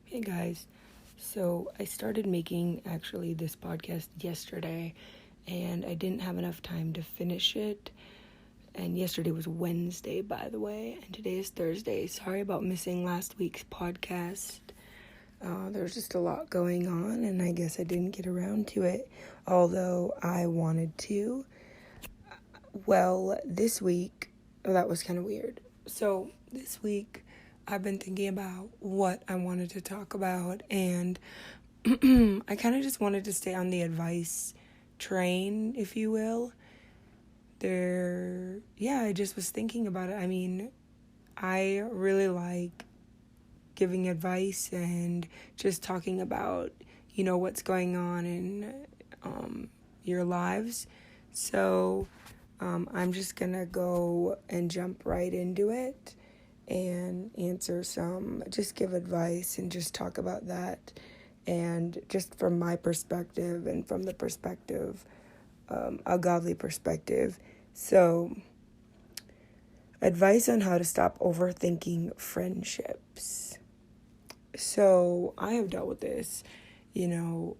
Hey guys, so I started making actually this podcast yesterday and I didn't have enough time to finish it. And yesterday was Wednesday, by the way, and today is Thursday. Sorry about missing last week's podcast. There was just a lot going on and I guess I didn't get around to it, although I wanted to. Well, this week, that was kind of weird. So this week, I've been thinking about what I wanted to talk about, and I kind of just wanted to stay on the advice train, if you will. I just was thinking about it. I mean, I really like giving advice and just talking about, what's going on in your lives. So I'm just gonna go and jump right into it and just give advice and just talk about that. And just from my perspective and from the perspective, a godly perspective. So, advice on how to stop overthinking friendships. So, I have dealt with this, the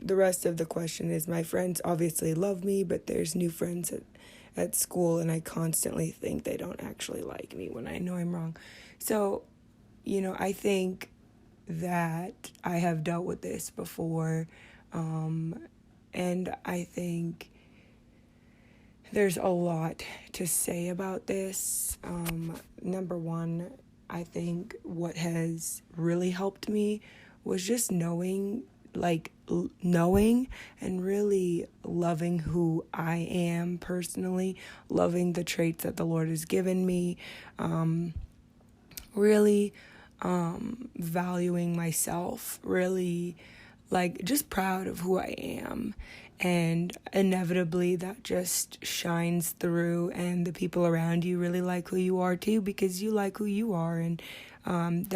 rest of the question is my friends obviously love me, but there's new friends at school, and I constantly think they don't actually like me when I know I'm wrong. So, I think that I have dealt with this before, and I think there's a lot to say about this. Number one, I think what has really helped me was just knowing and really loving who I am personally, loving the traits that the Lord has given me, really valuing myself, really just proud of who I am. And inevitably that just shines through, and the people around you really like who you are too, because you like who you are. And when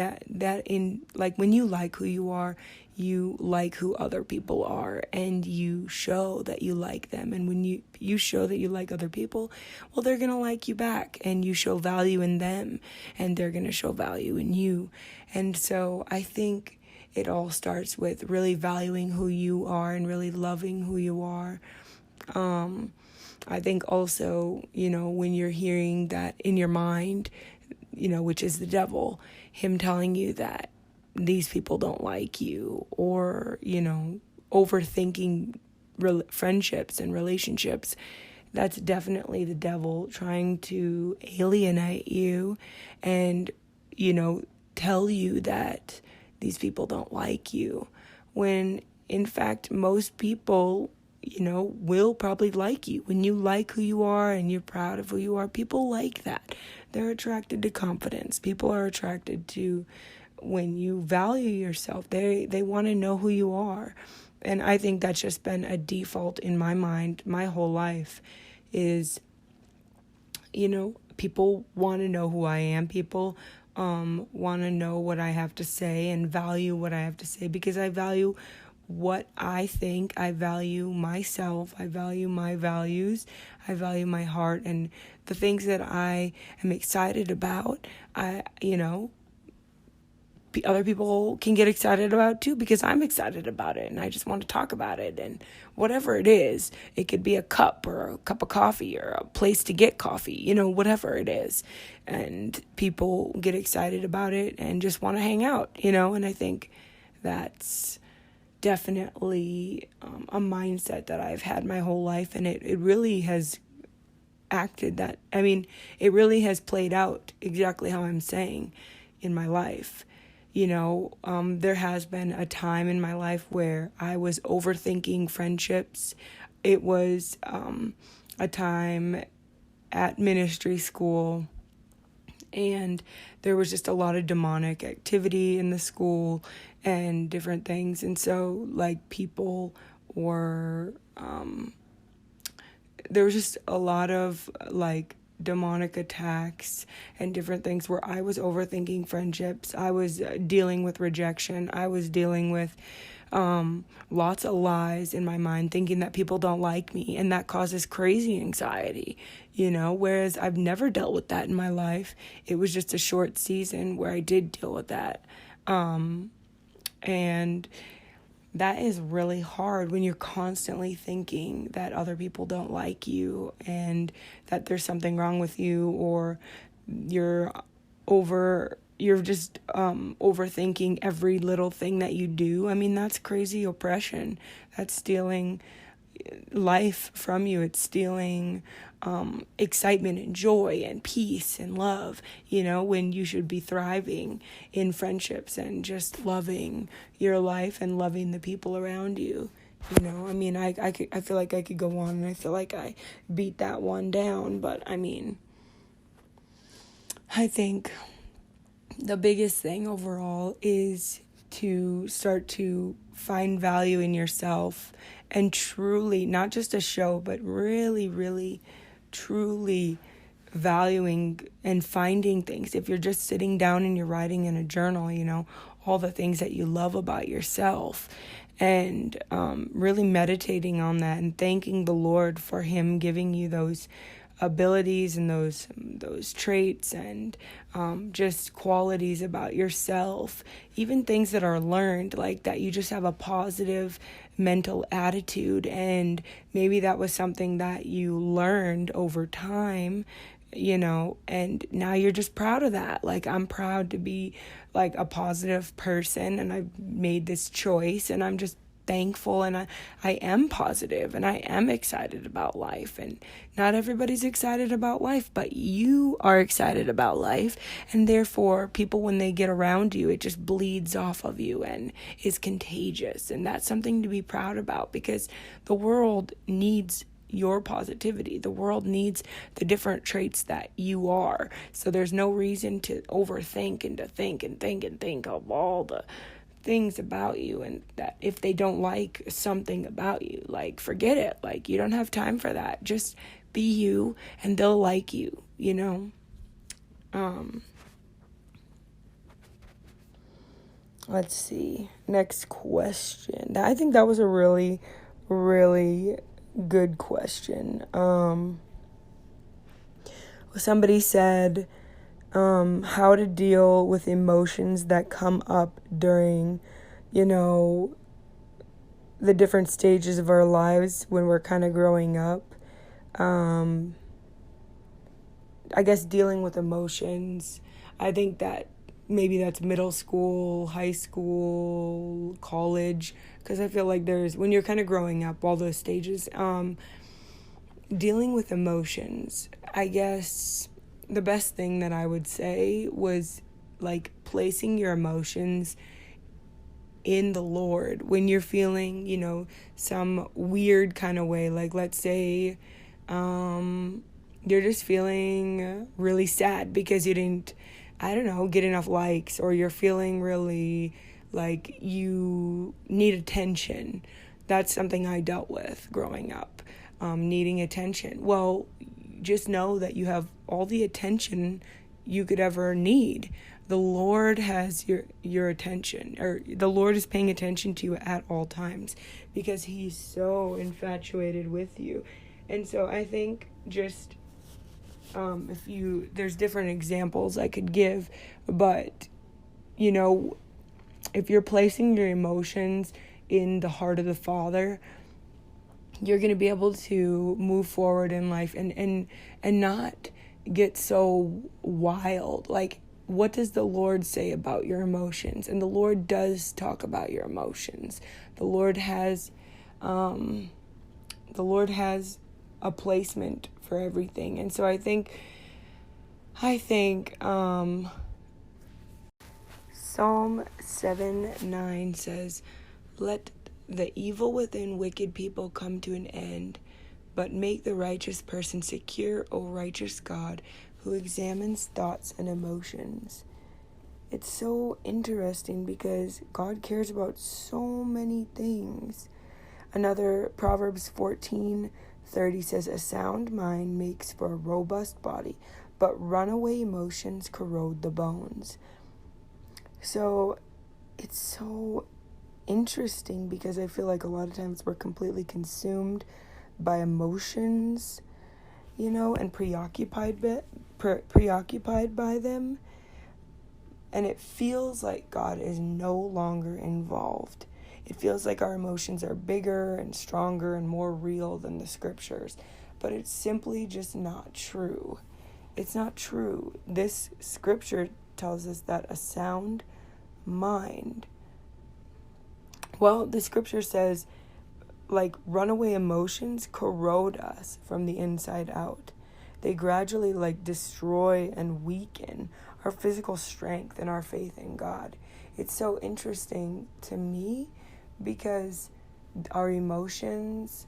you like who you are, you like who other people are, and you show that you like them. And when you show that you like other people, well, they're gonna like you back, and you show value in them, and they're gonna show value in you. And so I think it all starts with really valuing who you are and really loving who you are. I think also, when you're hearing that in your mind, which is the devil, him telling you that these people don't like you, or, overthinking friendships and relationships, that's definitely the devil trying to alienate you and, tell you that these people don't like you, when in fact most people, will probably like you. When you like who you are and you're proud of who you are, people like that. They're attracted to confidence. People are attracted to when you value yourself. They want to know who you are. And I think that's just been a default in my mind my whole life is, people want to know who I am. People want to know what I have to say and value what I have to say, because I value what I think. I value myself. I value my values. I value my heart and the things that I am excited about. Other people can get excited about too, because I'm excited about it and I just want to talk about it. And whatever it is, it could be a cup or a cup of coffee or a place to get coffee, whatever it is. And people get excited about it and just want to hang out, and I think that's definitely a mindset that I've had my whole life, and it really has it really has played out exactly how I'm saying in my life. There has been a time in my life where I was overthinking friendships. It was a time at ministry school, and there was just a lot of demonic activity in the school and different things. And so, people were, there was just a lot of, demonic attacks and different things where I was overthinking friendships. I was dealing with rejection. I was dealing with lots of lies in my mind, thinking that people don't like me, and that causes crazy anxiety, whereas I've never dealt with that in my life. It was just a short season where I did deal with that. And that is really hard when you're constantly thinking that other people don't like you and that there's something wrong with you, or you're just overthinking every little thing that you do. I mean, that's crazy oppression. That's stealing life from you. It's stealing excitement and joy and peace and love, when you should be thriving in friendships and just loving your life and loving the people around you. I mean, I feel like I could go on, and I feel like I beat that one down, but I mean, I think the biggest thing overall is to start to find value in yourself, and truly, not just a show, but really, really, truly valuing and finding things. If you're just sitting down and you're writing in a journal, all the things that you love about yourself, and really meditating on that and thanking the Lord for Him giving you those abilities and those traits and just qualities about yourself, even things that are learned, like that you just have a positive mental attitude, and maybe that was something that you learned over time, and now you're just proud of that. Like, I'm proud to be like a positive person, and I've made this choice, and I'm just thankful, and I am positive, and I am excited about life. And not everybody's excited about life, but you are excited about life, and therefore people, when they get around you, it just bleeds off of you and is contagious. And that's something to be proud about, because the world needs your positivity. The world needs the different traits that you are. So there's no reason to overthink and to think of all the things about you, and that if they don't like something about you, like, forget it. Like, you don't have time for that. Just be you, and they'll like you, Let's see. Next question. I think that was a really, really good question. Somebody said, how to deal with emotions that come up during, the different stages of our lives when we're kind of growing up. I guess dealing with emotions, I think that maybe that's middle school, high school, college, because I feel like when you're kind of growing up, all those stages, dealing with emotions, I guess the best thing that I would say was like placing your emotions in the Lord when you're feeling, some weird kind of way. Like, let's say you're just feeling really sad because you didn't, get enough likes, or you're feeling really like you need attention. That's something I dealt with growing up, needing attention. Well, just know that you have all the attention you could ever need. The Lord has your attention, or the Lord is paying attention to you at all times, because He's so infatuated with you. And so I think just there's different examples I could give, but if you're placing your emotions in the heart of the Father, you're going to be able to move forward in life and not get so wild. Like, what does the Lord say about your emotions? And the Lord does talk about your emotions. The Lord has a placement for everything. And so I think Psalm 7:9 says, "Let the evil within wicked people come to an end, but make the righteous person secure, O righteous God, who examines thoughts and emotions." It's so interesting because God cares about so many things. Another, Proverbs 14:30 says, "A sound mind makes for a robust body, but runaway emotions corrode the bones." So it's so interesting because I feel like a lot of times we're completely consumed by emotions, and preoccupied by them. And it feels like God is no longer involved. It feels like our emotions are bigger and stronger and more real than the scriptures. But it's simply just not true. It's not true. This scripture tells us that a sound mind, the scripture says, like, runaway emotions corrode us from the inside out. They gradually, destroy and weaken our physical strength and our faith in God. It's so interesting to me because our emotions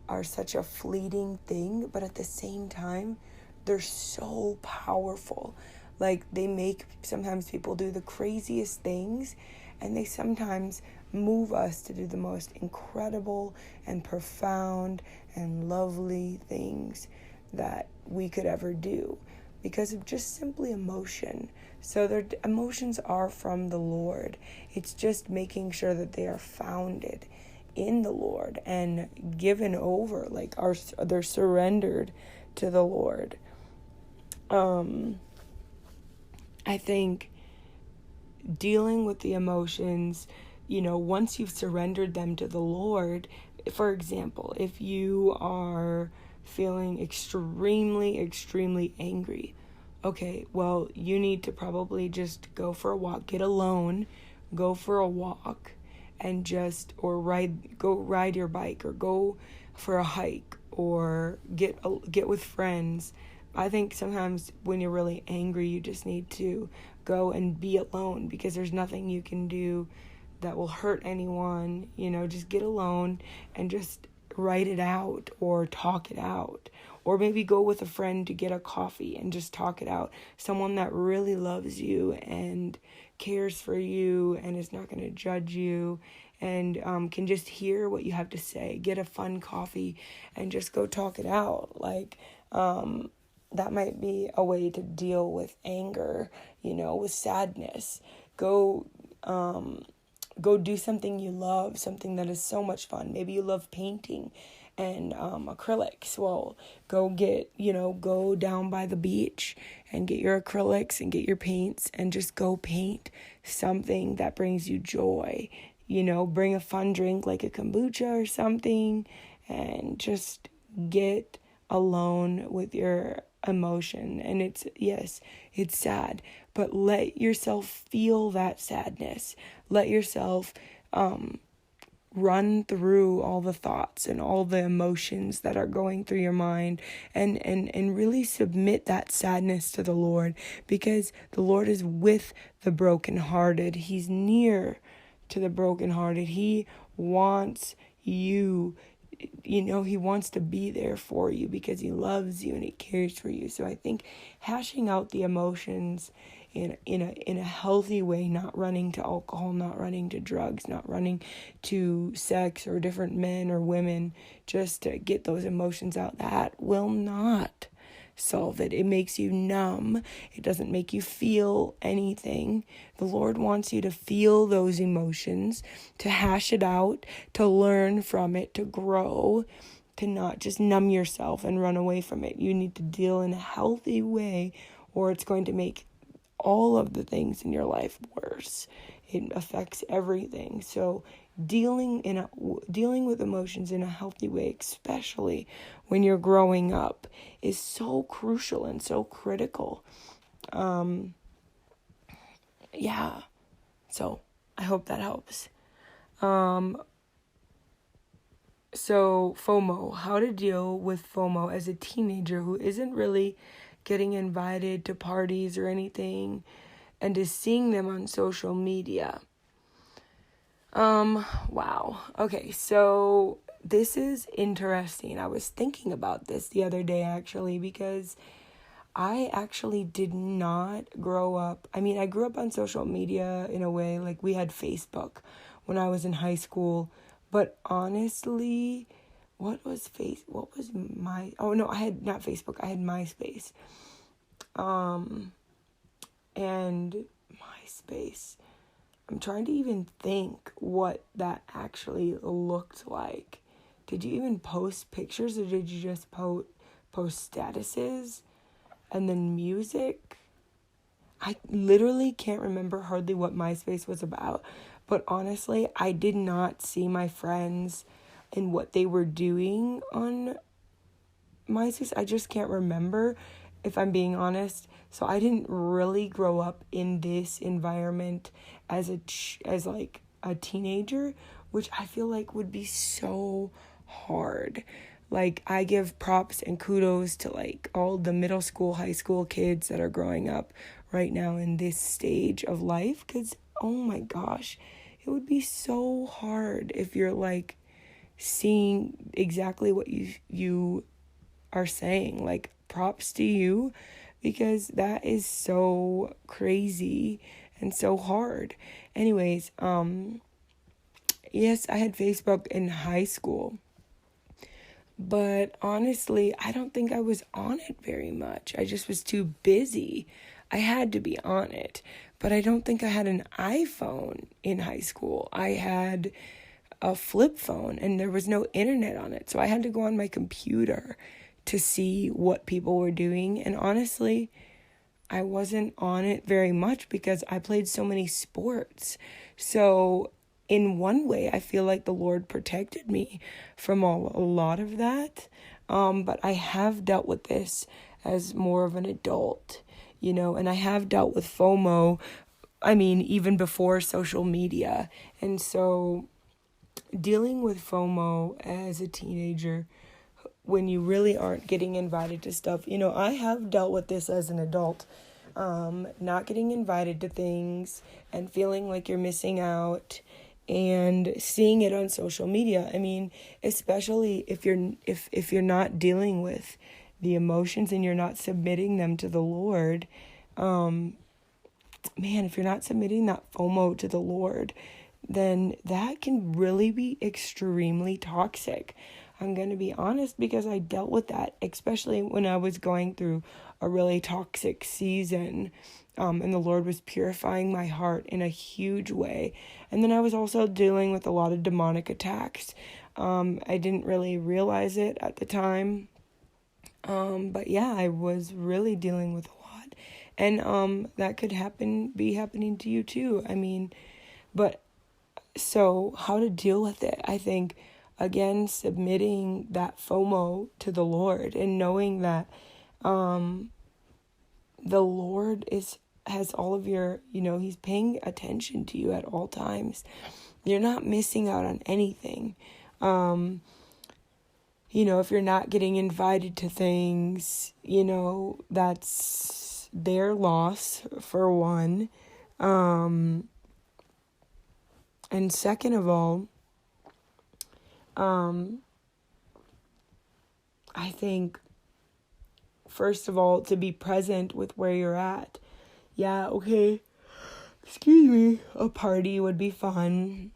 are such a fleeting thing, but at the same time, they're so powerful. Like, they make sometimes people do the craziest things, and they sometimes move us to do the most incredible and profound and lovely things that we could ever do because of just simply emotion. So their emotions are from the Lord. It's just making sure that they are founded in the Lord and given over, they're surrendered to the Lord. I think dealing with the emotions, once you've surrendered them to the Lord, for example, if you are feeling extremely, extremely angry, okay, well, you need to probably just go for a walk, get alone, go for a walk, and go ride your bike, or go for a hike, or get with friends. I think sometimes when you're really angry, you just need to go and be alone because there's nothing you can do that will hurt anyone. Just get alone and just write it out or talk it out. Or maybe go with a friend to get a coffee and just talk it out. Someone that really loves you and cares for you and is not going to judge you and can just hear what you have to say. Get a fun coffee and just go talk it out. That might be a way to deal with anger, with sadness. Go do something you love, something that is so much fun. Maybe you love painting and acrylics. Well, go down by the beach and get your acrylics and get your paints and just go paint something that brings you joy. Bring a fun drink like a kombucha or something and just get alone with your emotion. And it's sad, but let yourself feel that sadness. Let yourself run through all the thoughts and all the emotions that are going through your mind and really submit that sadness to the Lord, because the Lord is with the brokenhearted. He's near to the brokenhearted. He wants you. He wants to be there for you because he loves you and he cares for you. So I think hashing out the emotions in a healthy way, not running to alcohol, not running to drugs, not running to sex or different men or women just to get those emotions out, that will not solve it. It makes you numb. It doesn't make you feel anything. The Lord wants you to feel those emotions, to hash it out, to learn from it, to grow, to not just numb yourself and run away from it. You need to deal in a healthy way, or it's going to make all of the things in your life worse. It affects everything. So dealing with emotions in a healthy way, especially when you're growing up, is so crucial and so critical. So I hope that helps. So FOMO, how to deal with FOMO as a teenager who isn't really getting invited to parties or anything and is seeing them on social media. Wow. Okay, so this is interesting. I was thinking about this the other day, actually, because I actually did not grow up. I mean, I grew up on social media in a way, like we had Facebook when I was in high school, but honestly, I had not Facebook, I had MySpace. And MySpace, I'm trying to even think what that actually looked like. Did you even post pictures, or did you just post statuses and then music? I literally can't remember hardly what MySpace was about, but honestly, I did not see my friends and what they were doing on MySpace. I just can't remember, if I'm being honest. So I didn't really grow up in this environment as like a teenager, which I feel like would be so hard. Like, I give props and kudos to like all the middle school, high school kids that are growing up right now in this stage of life, because oh my gosh, it would be so hard if you're like seeing exactly what you are saying. Like, props to you, because that is so crazy and so hard. Anyways, yes, I had Facebook in high school, but honestly, I don't think I was on it very much. I just was too busy. I had to be on it, but I don't think I had an iPhone in high school. I had a flip phone and there was no internet on it. So I had to go on my computer to see what people were doing. And honestly, I wasn't on it very much because I played so many sports. So in one way, I feel like the Lord protected me from a lot of that. But I have dealt with this as more of an adult, and I have dealt with FOMO, even before social media. And so dealing with FOMO as a teenager, when you really aren't getting invited to stuff, I have dealt with this as an adult, not getting invited to things and feeling like you're missing out and seeing it on social media. Especially if you're not dealing with the emotions and you're not submitting them to the Lord, if you're not submitting that FOMO to the Lord, then that can really be extremely toxic. I'm going to be honest, because I dealt with that, especially when I was going through a really toxic season, and the Lord was purifying my heart in a huge way. And then I was also dealing with a lot of demonic attacks. I didn't really realize it at the time, but yeah, I was really dealing with a lot. And that could be happening to you too. But so how to deal with it? I think, again, submitting that FOMO to the Lord and knowing that the Lord has all of your, He's paying attention to you at all times. You're not missing out on anything. If you're not getting invited to things, that's their loss, for one. And second of all, I think, first of all, to be present with where you're at. Yeah, okay, excuse me, a party would be fun.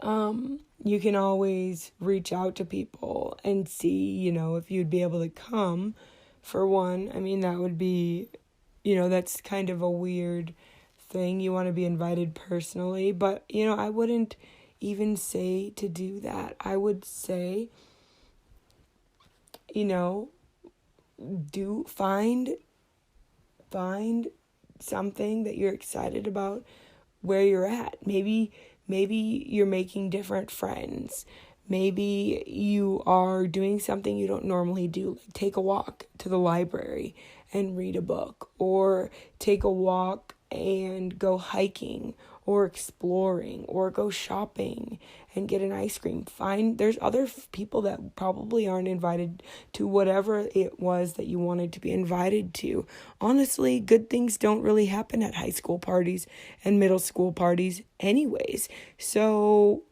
You can always reach out to people and see, if you'd be able to come, for one. That would be, that's kind of a weird thing. You want to be invited personally, but I wouldn't even say to do that. I would say, do find something that you're excited about where you're at. Maybe you're making different friends. Maybe you are doing something you don't normally do, like take a walk to the library and read a book, or take a walk and go hiking or exploring, or go shopping and get an ice cream. There's other people that probably aren't invited to whatever it was that you wanted to be invited to. Honestly, good things don't really happen at high school parties and middle school parties anyways. So,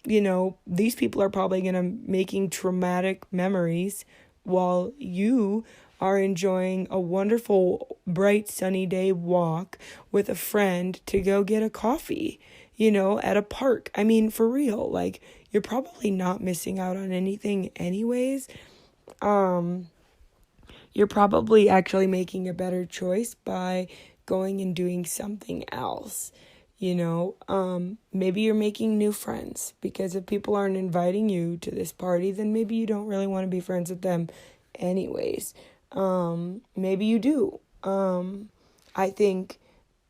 these people are probably going to making traumatic memories while you are enjoying a wonderful, bright, sunny day walk with a friend to go get a coffee, at a park. For real, like, you're probably not missing out on anything anyways. You're probably actually making a better choice by going and doing something else. Maybe you're making new friends, because if people aren't inviting you to this party, then maybe you don't really want to be friends with them anyways. Maybe you do. I think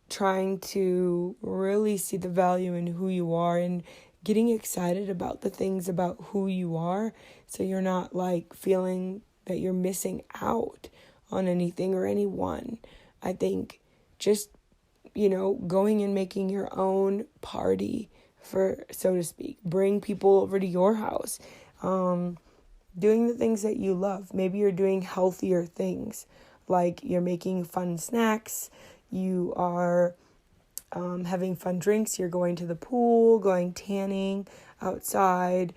trying to really see the value in who you are and getting excited about the things about who you are, so you're not like feeling that you're missing out on anything or anyone. I think just, going and making your own party, for so to speak, bring people over to your house, doing the things that you love. Maybe you're doing healthier things, like you're making fun snacks, you are having fun drinks, you're going to the pool, going tanning outside,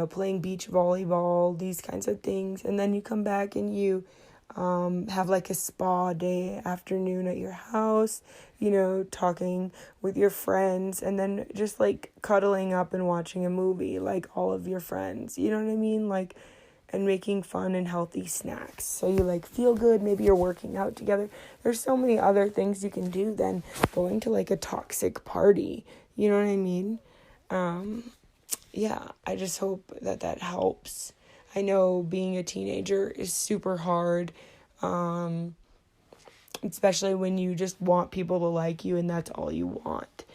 playing beach volleyball, these kinds of things. And then you come back and you have like a spa day afternoon at your house, talking with your friends, and then just like cuddling up and watching a movie like all of your friends, you know what I mean? Like, and making fun and healthy snacks, so you like feel good. Maybe you're working out together. There's so many other things you can do than going to like a toxic party, you know what I mean? Yeah, I just hope that helps. I know being a teenager is super hard, especially when you just want people to like you and that's all you want,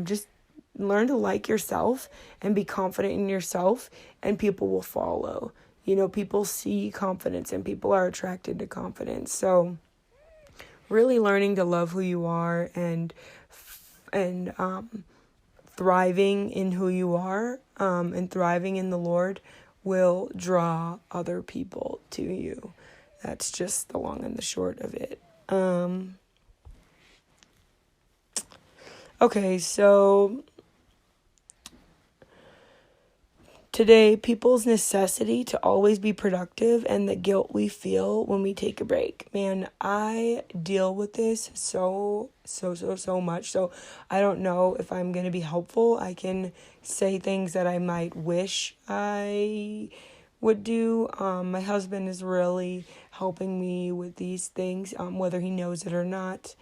just learn to like yourself and be confident in yourself, and people will follow. People see confidence and people are attracted to confidence. So really learning to love who you are and thriving in who you are, and thriving in the Lord will draw other people to you. That's just the long and the short of it. Okay, so today, people's necessity to always be productive and the guilt we feel when we take a break. Man, I deal with this so much. So I don't know if I'm going to be helpful. I can say things that I might wish I would do. My husband is really helping me with these things, whether he knows it or not.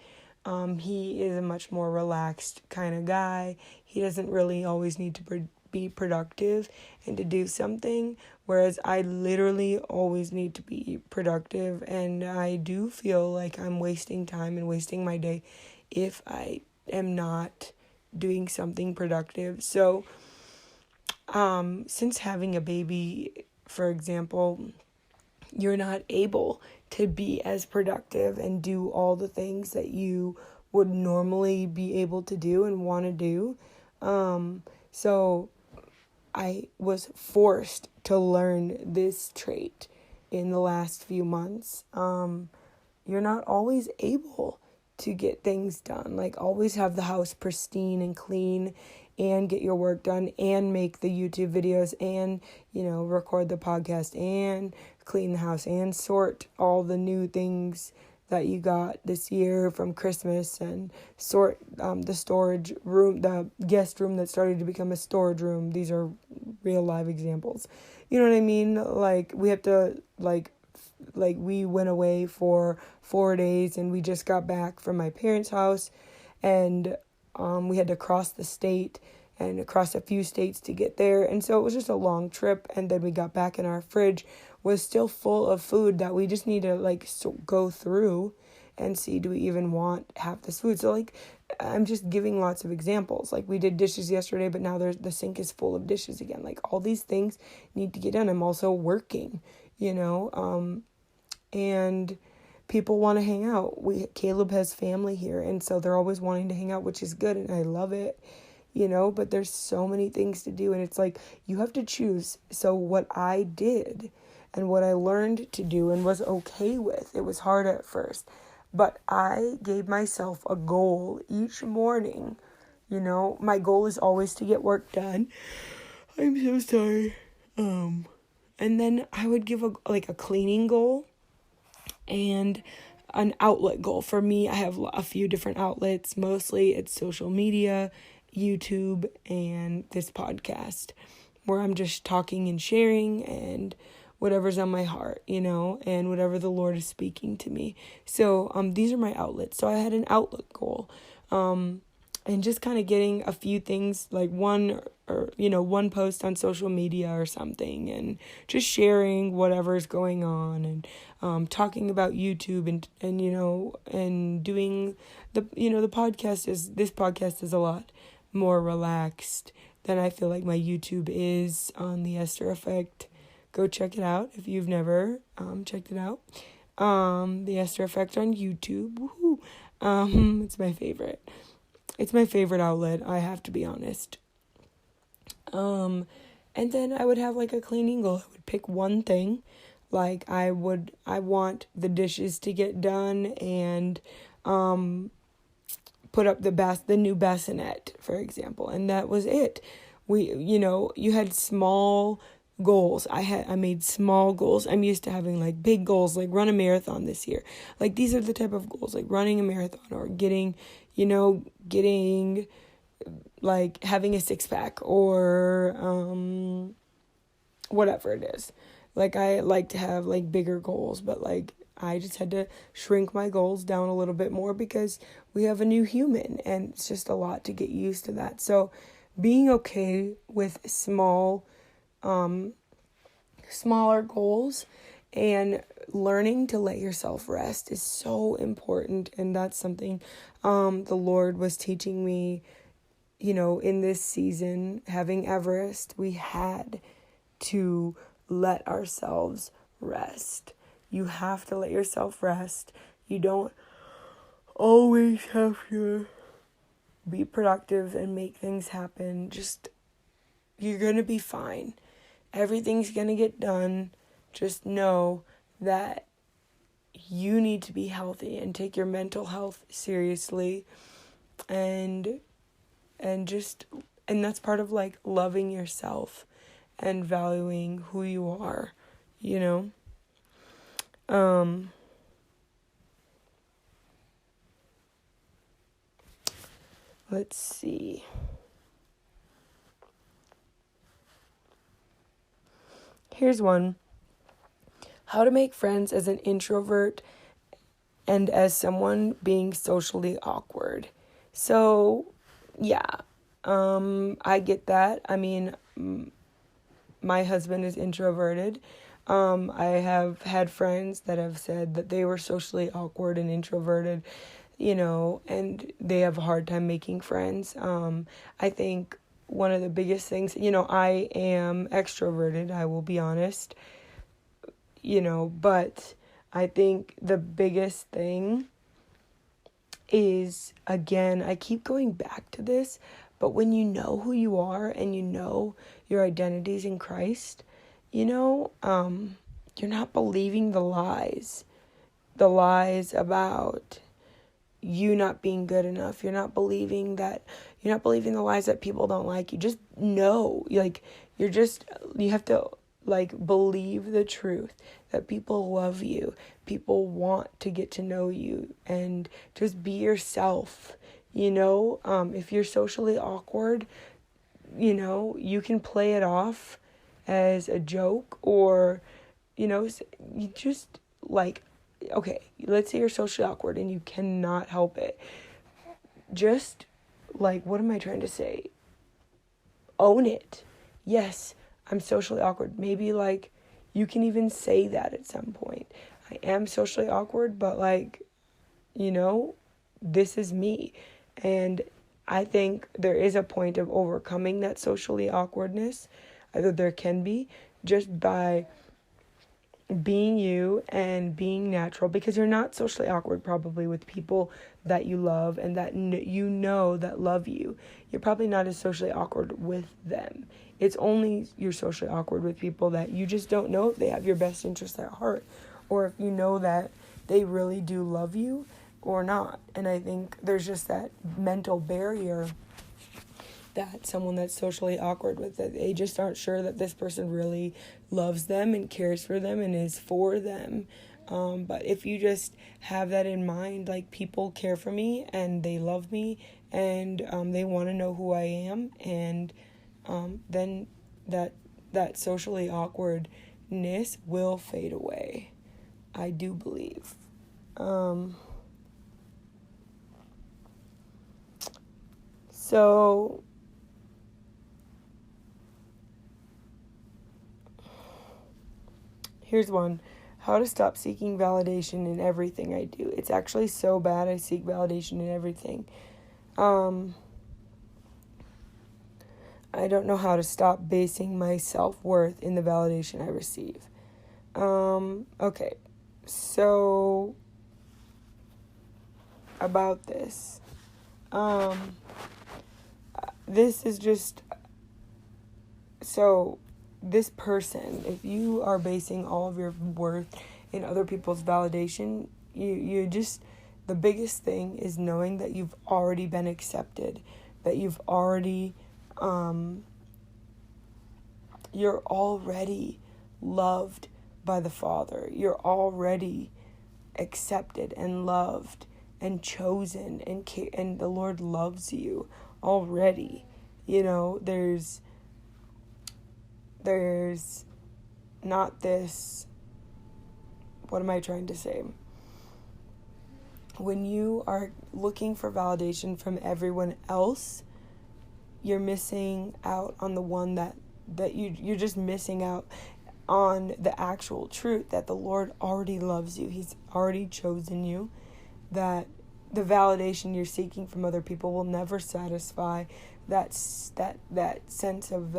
He is a much more relaxed kind of guy. He doesn't really always need to be productive and to do something, whereas I literally always need to be productive, and I do feel like I'm wasting time and wasting my day if I am not doing something productive. So since having a baby, for example, you're not able to be as productive and do all the things that you would normally be able to do and want to do. So I was forced to learn this trait in the last few months. You're not always able to get things done. Like, always have the house pristine and clean and get your work done and make the YouTube videos and, record the podcast and clean the house and sort all the new things that you got this year from Christmas, and sort the storage room, the guest room that started to become a storage room. These are real live examples. You know what I mean? Like, we have to, like we went away for 4 days and we just got back from my parents' house, and we had to cross the state and across a few states to get there. And so it was just a long trip. And then we got back, and our fridge was still full of food that we just need to go through and see, do we even want half this food? So I'm just giving lots of examples. Like, we did dishes yesterday, but now the sink is full of dishes again. Like, all these things need to get done. I'm also working, and people want to hang out. Caleb has family here, and so they're always wanting to hang out, which is good, and I love it. But there's so many things to do, and it's like, you have to choose. So what I did and what I learned to do and was okay with, it was hard at first, but I gave myself a goal each morning. My goal is always to get work done. I'm so sorry. And then I would give a cleaning goal and an outlet goal. For me, I have a few different outlets. Mostly it's social media, YouTube, and this podcast, where I'm just talking and sharing and whatever's on my heart, and whatever the Lord is speaking to me. So these are my outlets. So I had an outlet goal. and just kind of getting a few things, like one post on social media or something, and just sharing whatever's going on, and talking about YouTube, and doing the this podcast is a lot more relaxed than I feel like my YouTube is on the Esther Effect. Go check it out if you've never checked it out. The Esther Effect on YouTube. Woohoo. It's my favorite. It's my favorite outlet, I have to be honest. And then I would have like a cleaning goal. I would pick one thing. Like I want the dishes to get done and put up the new bassinet, for example. And that was it. You had small goals. I made small goals. I'm used to having like big goals, like run a marathon this year. Like these are the type of goals, like running a marathon or getting like having a six pack or whatever it is. Like I like to have like bigger goals, but like I just had to shrink my goals down a little bit more because we have a new human and it's just a lot to get used to that. So being okay with smaller goals and learning to let yourself rest is so important. And that's something the Lord was teaching me, in this season. Having Everest, we had to let ourselves rest. You have to let yourself rest. You don't always have to be productive and make things happen. You're going to be fine. Everything's going to get done. Just know that you need to be healthy and take your mental health seriously. And that's part of like loving yourself and valuing who you are, Let's see. Here's one. How to make friends as an introvert and as someone being socially awkward. So, yeah, I get that. I mean, my husband is introverted. I have had friends that have said that they were socially awkward and introverted, and they have a hard time making friends. I think one of the biggest things, I am extroverted, I will be honest, but I think the biggest thing is, again, I keep going back to this, but when you know who you are and you know your identities in Christ, you're not believing the lies about you not being good enough. You're not believing the lies that people don't like you. Just know, like, you have to, like, believe the truth that people love you. People want to get to know you, and just be yourself. If you're socially awkward, you can play it off as a joke, or, you just, like, okay, let's say you're socially awkward and you cannot help it. Just, like, what am I trying to say? Own it. Yes, I'm socially awkward. Maybe, like, you can even say that at some point. I am socially awkward, but, like, this is me. And I think there is a point of overcoming that socially awkwardness. Either there can be, just by being you and being natural, because you're not socially awkward probably with people that you love and that that love you. You're probably not as socially awkward with them. It's only you're socially awkward with people that you just don't know if they have your best interest at heart, or if you know that they really do love you or not. And I think there's just that mental barrier that someone that's socially awkward with, that they just aren't sure that this person really loves them and cares for them and is for them. But if you just have that in mind, like, people care for me and they love me and they want to know who I am, and then that socially awkwardness will fade away. I do believe. So here's one. How to stop seeking validation in everything I do. It's actually so bad I seek validation in everything. I don't know how to stop basing my self-worth in the validation I receive. Okay. So about this. This is just, so this person, if you are basing all of your worth in other people's validation, you just, the biggest thing is knowing that you've already been accepted, that you've already, you're already loved by the Father. You're already accepted and loved and chosen, and the Lord loves you already. You know, there's not this, what am I trying to say? When you are looking for validation from everyone else, you're missing out on the one that you're just missing out on the actual truth that the Lord already loves you. He's already chosen you, that the validation you're seeking from other people will never satisfy that sense of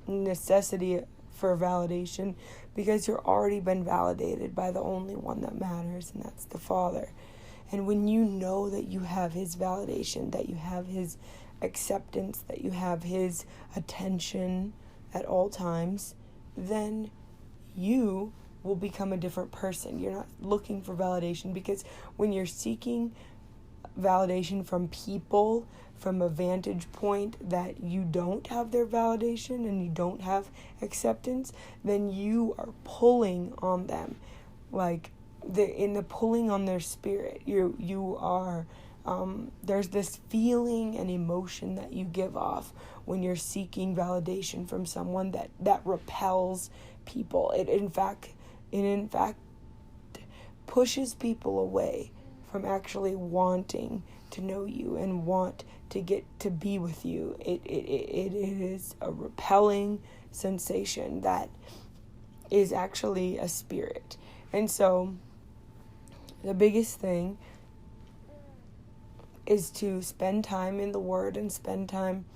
necessity for validation, because you're already been validated by the only one that matters, and that's the Father. And when you know that you have His validation, that you have His acceptance, that you have His attention at all times, then you will become a different person. You're not looking for validation, because when you're seeking validation from people from a vantage point that you don't have their validation and you don't have acceptance, then you are pulling on them, like in the pulling on their spirit. You are there's this feeling and emotion that you give off when you're seeking validation from someone that repels people. It in fact pushes people away from actually wanting to know you and want to get to be with you. It is a repelling sensation that is actually a spirit. And so the biggest thing is to spend time in the Word and spend time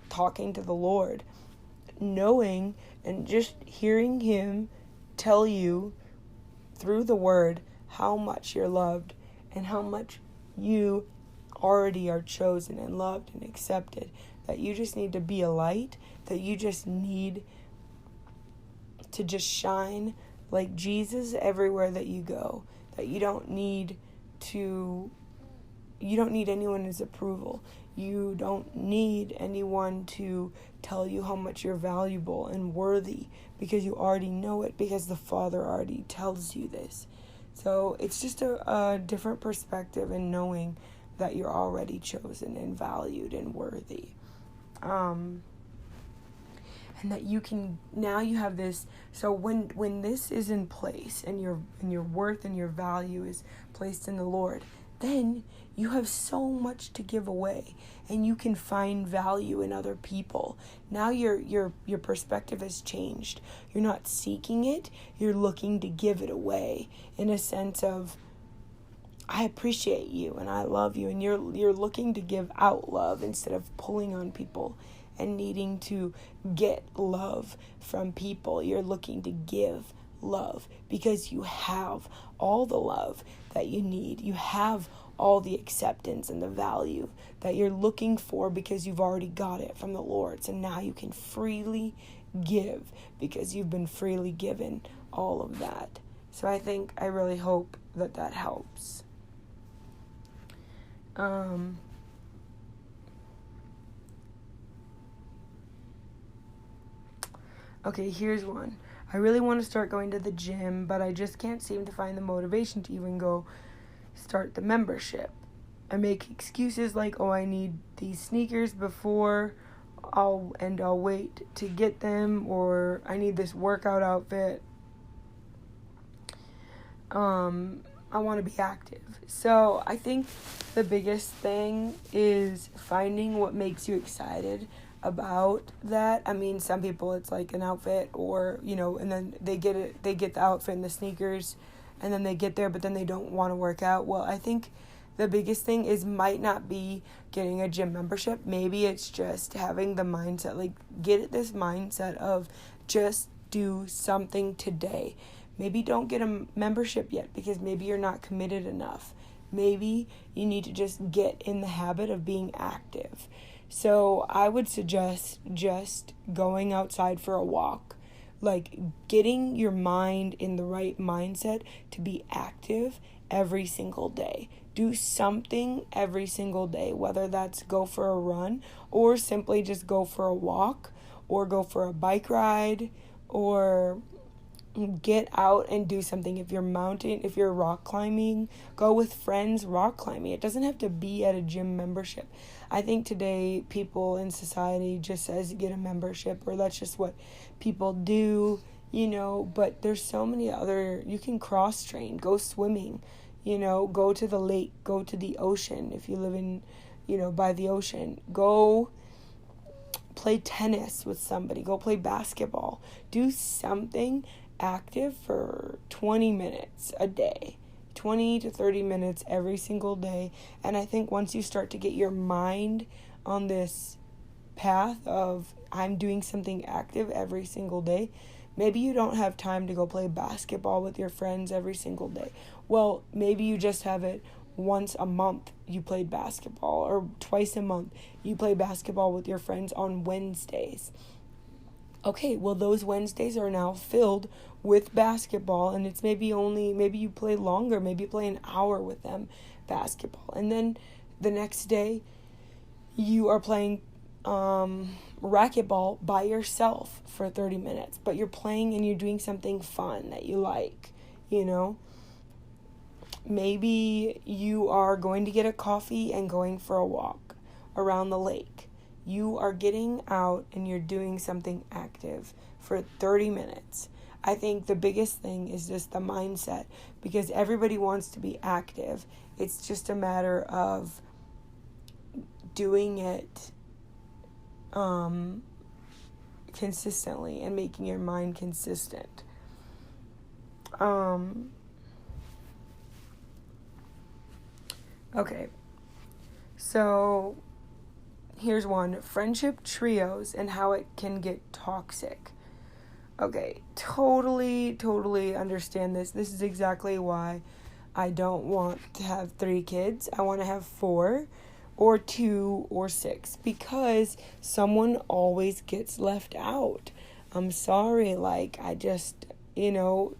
talking to the Lord, knowing and just hearing Him tell you through the Word how much you're loved and how much you already are chosen and loved and accepted, that you just need to be a light, that you just need to just shine like Jesus everywhere that you go, that you don't need anyone's approval. You don't need anyone to tell you how much you're valuable and worthy, because you already know it, because the Father already tells you this. So it's just a different perspective in knowing that you're already chosen and valued and worthy. And that you can, now you have this, so when this is in place and your worth and your value is placed in the Lord, then you have so much to give away, and you can find value in other people. Now your perspective has changed. You're not seeking it, you're looking to give it away, in a sense of, I appreciate you and I love you, and you're looking to give out love instead of pulling on people and needing to get love from people. You're looking to give love because you have all the love that you need. You have all the acceptance and the value that you're looking for, because you've already got it from the Lord. So now you can freely give, because you've been freely given all of that. So I really hope that helps. Okay, here's one. I really want to start going to the gym, but I just can't seem to find the motivation to even go start the membership. I make excuses like, oh, I need these sneakers before I'll wait to get them, or I need this workout outfit. I want to be active. So I think the biggest thing is finding what makes you excited about that. I mean, some people it's like an outfit, or and then they get the outfit and the sneakers, and then they get there, but then they don't want to work out. Well, I think the biggest thing might not be getting a gym membership. Maybe it's just having the mindset, like get this mindset of just do something today. Maybe don't get a membership yet because maybe you're not committed enough. Maybe you need to just get in the habit of being active. So I would suggest just going outside for a walk, like getting your mind in the right mindset to be active every single day. Do something every single day, whether that's go for a run or simply just go for a walk or go for a bike ride or get out and do something. If you're rock climbing, go with friends rock climbing. It doesn't have to be at a gym membership. I think today people in society just says get a membership, or that's just what people do, but there's so many other, you can cross train, go swimming, go to the lake, go to the ocean. If you live in, by the ocean, go play tennis with somebody, go play basketball, do something active for 20 minutes a day, 20 to 30 minutes every single day. And I think once you start to get your mind on this path of I'm doing something active every single day, maybe you don't have time to go play basketball with your friends every single day. Well, maybe you just have it once a month you played basketball, or twice a month you play basketball with your friends on Wednesdays. Okay, well, those Wednesdays are now filled with basketball, and it's maybe you play longer, maybe you play an hour with them basketball, and then the next day you are playing racquetball by yourself for 30 minutes, but you're playing and you're doing something fun that you like, Maybe you are going to get a coffee and going for a walk around the lake. You are getting out and you're doing something active for 30 minutes. I think the biggest thing is just the mindset, because everybody wants to be active. It's just a matter of doing it consistently and making your mind consistent. Okay, so here's one. Friendship trios and how it can get toxic. Okay, totally understand this. This is exactly why I don't want to have 3 kids. I want to have 4 or 2 or 6, because someone always gets left out. I'm sorry, I just, 2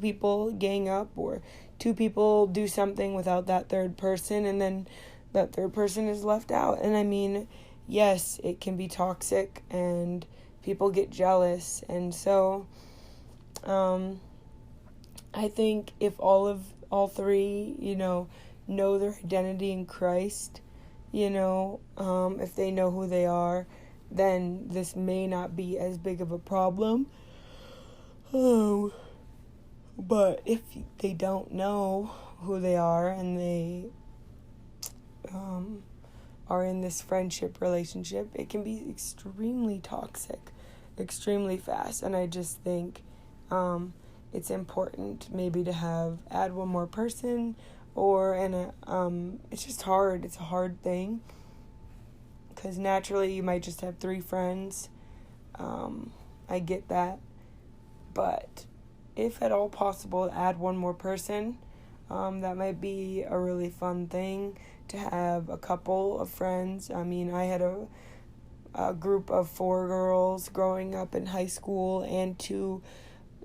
people gang up, or 2 people do something without that third person, and then that third person is left out. And I mean, yes, it can be toxic and people get jealous. And so I think if all 3, know their identity in Christ, if they know who they are, then this may not be as big of a problem. But if they don't know who they are and they are in this friendship relationship, it can be extremely toxic, extremely fast. And I just think it's important maybe to add one more person, it's just hard. It's a hard thing, because naturally you might just have 3 friends. I get that, but if at all possible, add one more person. That might be a really fun thing, to have a couple of friends. I mean, I had a group of 4 girls growing up in high school, and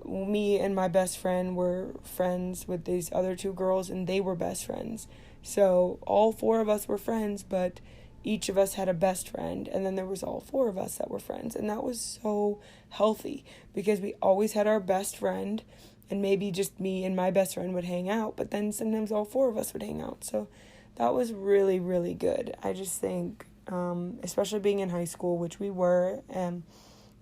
me and my best friend were friends with these other 2 girls, and they were best friends. So all 4 of us were friends, but each of us had a best friend, and then there was all 4 of us that were friends. And that was so healthy, because we always had our best friend, and maybe just me and my best friend would hang out, but then sometimes all 4 of us would hang out. So that was really, really good. I just think, especially being in high school, which we were,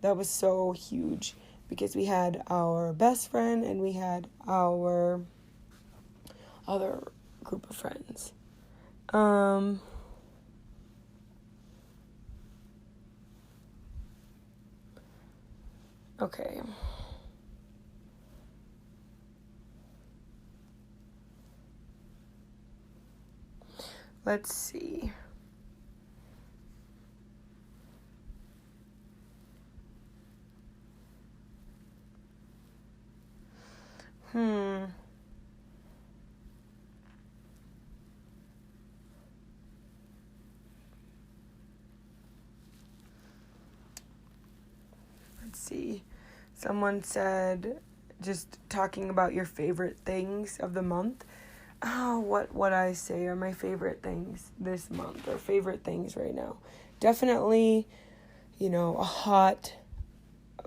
that was so huge, because we had our best friend and we had our other group of friends. Okay. Let's see. Let's see. Someone said, just talking about your favorite things of the month. Oh, what I say are my favorite things this month, or favorite things right now. Definitely, a hot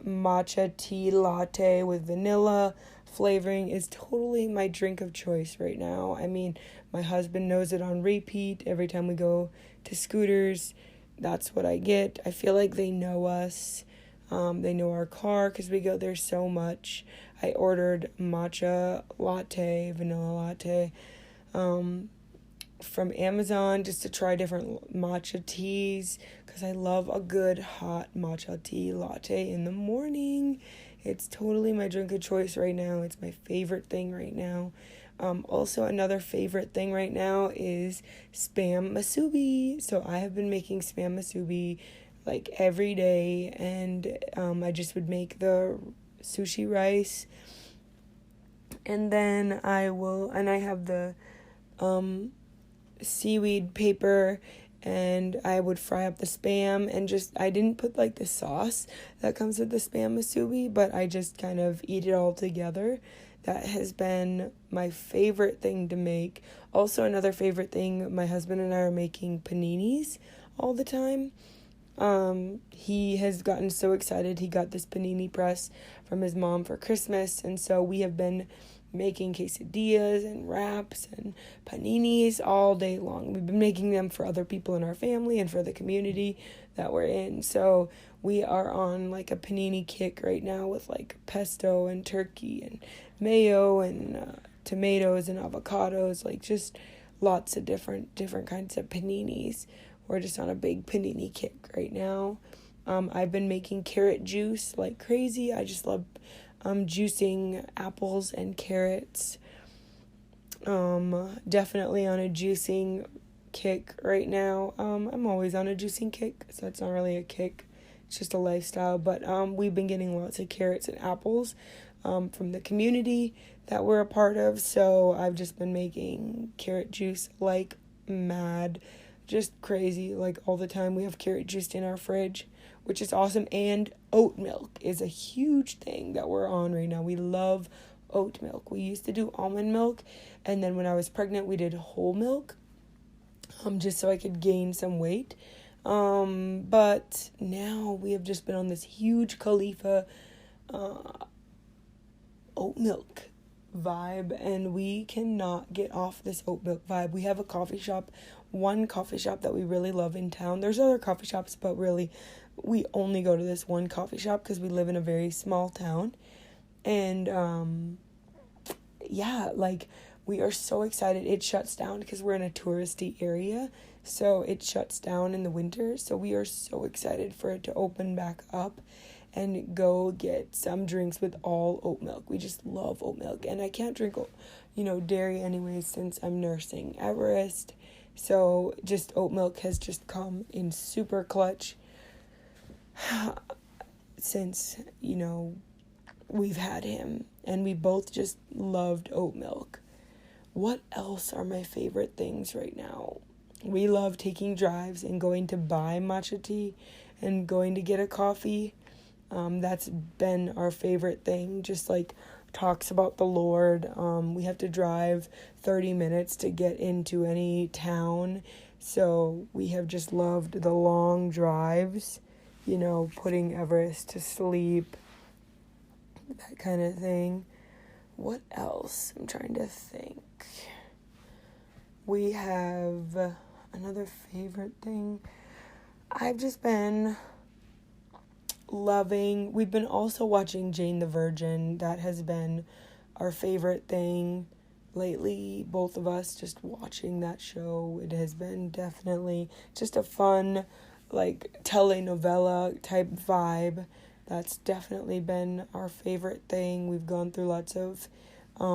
matcha tea latte with vanilla flavoring is totally my drink of choice right now. I mean, my husband knows it on repeat. Every time we go to Scooters, that's what I get. I feel like they know us. They know our car because we go there so much. I ordered matcha latte, vanilla latte, from Amazon just to try different matcha teas because I love a good hot matcha tea latte in the morning. It's totally my drink of choice right now. It's my favorite thing right now. Also, another favorite thing right now is Spam Musubi. So I have been making Spam Musubi like every day, and I just would make the sushi rice, and then I have the seaweed paper, and I would fry up the Spam, and I didn't put like the sauce that comes with the Spam Musubi, but I just kind of eat it all together. That has been my favorite thing to make. Also, another favorite thing, my husband and I are making paninis all the time. He has gotten so excited. He got this panini press from his mom for Christmas, and so we have been making quesadillas and wraps and paninis all day long. We've been making them for other people in our family and for the community that we're in. So we are on like a panini kick right now with like pesto and turkey and mayo and tomatoes and avocados, like just lots of different kinds of paninis. We're just on a big panini kick right now. I've been making carrot juice like crazy. I just love juicing apples and carrots. Definitely on a juicing kick right now. I'm always on a juicing kick, so it's not really a kick. It's just a lifestyle. But we've been getting lots of carrots and apples from the community that we're a part of. So I've just been making carrot juice like mad. Just crazy, like all the time. We have carrot juice in our fridge, which is awesome. And oat milk is a huge thing that we're on right now. We love oat milk. We used to do almond milk, and then when I was pregnant, we did whole milk, just so I could gain some weight. But now we have just been on this huge Khalifa oat milk vibe, and we cannot get off this oat milk vibe. We have one coffee shop that we really love in town. There's other coffee shops, but really we only go to this one coffee shop because we live in a very small town. And we are so excited. It shuts down because we're in a touristy area, so it shuts down in the winter. So we are so excited for it to open back up and go get some drinks with all oat milk. We just love oat milk, and I can't drink dairy anyways since I'm nursing Everest. So just oat milk has just come in super clutch since, we've had him, and we both just loved oat milk. What else are my favorite things right now? We love taking drives and going to buy matcha tea and going to get a coffee. That's been our favorite thing, just like talks about the Lord. We have to drive 30 minutes to get into any town, so we have just loved the long drives, putting Everest to sleep, that kind of thing. What else? I'm trying to think. We have another favorite thing. I've just been we've been also watching Jane the Virgin. That has been our favorite thing. lately, both of us just watching that show. It has been definitely just a fun, like, telenovela type vibe. That's definitely been our favorite thing. We've gone through lots of I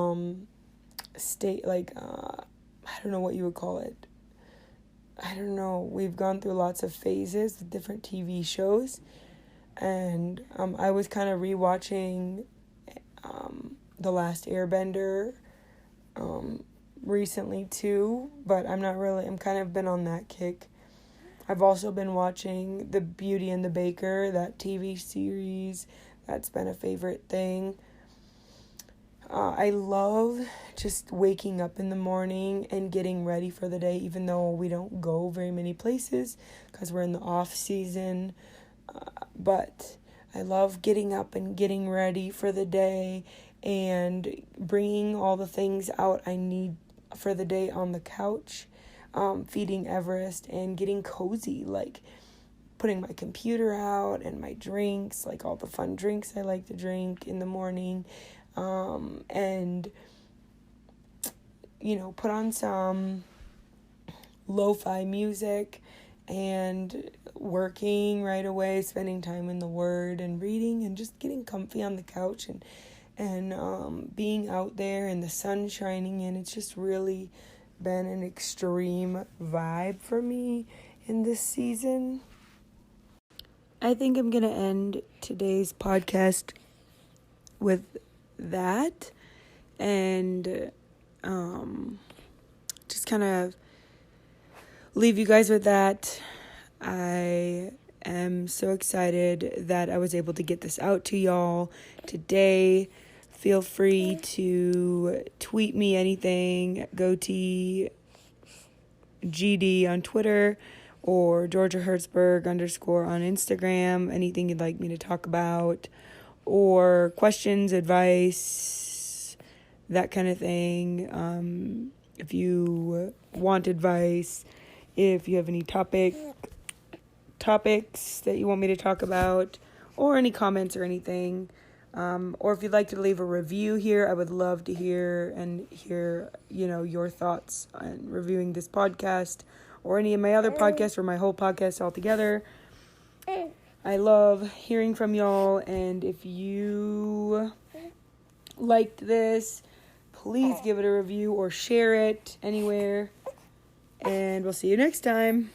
don't know what you would call it. I don't know. We've gone through lots of phases with different TV shows. And I was kind of rewatching The Last Airbender recently too, but I'm kind of been on that kick. I've also been watching The Beauty and the Baker, that TV series. That's been a favorite thing. I love just waking up in the morning and getting ready for the day, even though we don't go very many places because we're in the off season. But I love getting up and getting ready for the day and bringing all the things out I need for the day on the couch, feeding Everest and getting cozy, like putting my computer out and my drinks, like all the fun drinks I like to drink in the morning, and, put on some lo-fi music and working right away, spending time in the Word and reading and just getting comfy on the couch and being out there and the sun shining in. It's just really been an extreme vibe for me in this season. I think I'm going to end today's podcast with that and just kind of leave you guys with that. I am so excited that I was able to get this out to y'all today. Feel free to tweet me anything, GoTGD on Twitter or Georgia Hertzberg _ on Instagram, anything you'd like me to talk about, or questions, advice, that kind of thing. If you want advice, if you have any topics that you want me to talk about, or any comments or anything, or if you'd like to leave a review here, I would love to hear your thoughts on reviewing this podcast or any of my other podcasts or my whole podcast altogether. I love hearing from y'all, and if you liked this, please give it a review or share it anywhere, and we'll see you next time.